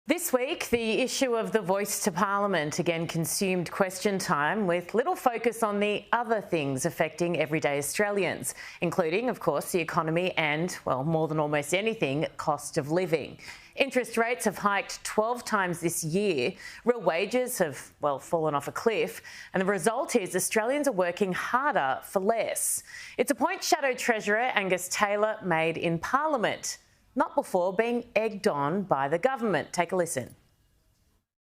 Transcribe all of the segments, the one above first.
This week, the issue of the voice to Parliament again consumed question time, with little focus on the other things affecting everyday Australians, including, of course, the economy and, well, more than almost anything, cost of living. Interest rates have hiked 12 times this year. Real wages have, well, fallen off a cliff. And the result is Australians are working harder for less. It's a point Shadow Treasurer Angus Taylor made in Parliament, not before being egged on by the government. Take a listen.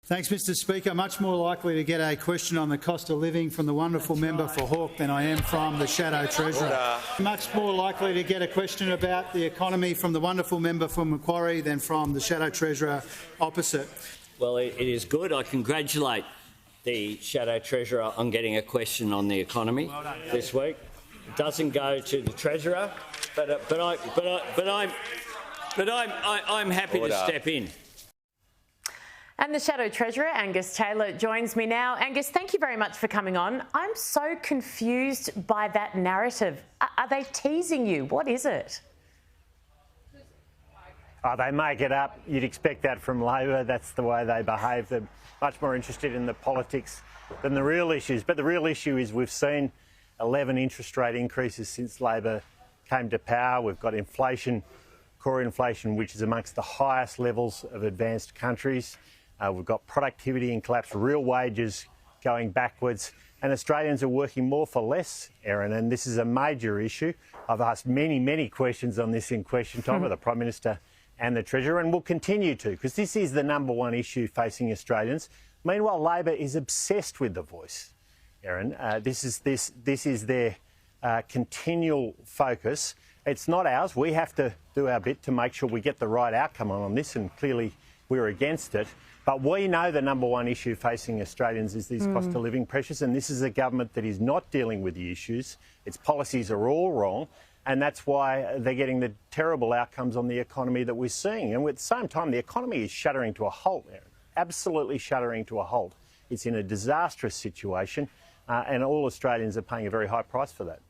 Thanks, Mr Speaker. Much more likely to get a question on the cost of living from the wonderful member for Hawke than I am from the Shadow Treasurer. Much more likely to get a question about the economy from the wonderful member for Macquarie than from the Shadow Treasurer opposite. Well, it is good. I congratulate the Shadow Treasurer on getting a question on the economy this week. It doesn't go to the Treasurer, but I'm happy to step in. And the Shadow Treasurer, Angus Taylor, joins me now. Angus, thank you very much for coming on. I'm so confused by that narrative. Are they teasing you? What is it? Oh, they make it up. You'd expect that from Labor. That's the way they behave. They're much more interested in the politics than the real issues. But the real issue is we've seen 11 interest rate increases since Labor came to power. We've got inflation, core inflation, which is amongst the highest levels of advanced countries. We've got productivity in collapse, real wages going backwards, and Australians are working more for less, Erin, and this is a major issue. I've asked many questions on this in question time of the Prime Minister and the Treasurer, and will continue to, because this is the number one issue facing Australians. Meanwhile, Labor is obsessed with the voice, Erin. This is their continual focus. It's not ours. We have to do our bit to make sure we get the right outcome on this, and clearly we're against it. But we know the number one issue facing Australians is these cost of living pressures, and this is a government that is not dealing with the issues. Its policies are all wrong, and that's why they're getting the terrible outcomes on the economy that we're seeing. And at the same time, the economy is shuddering to a halt, Erin, absolutely shuddering to a halt. It's in a disastrous situation, and all Australians are paying a very high price for that.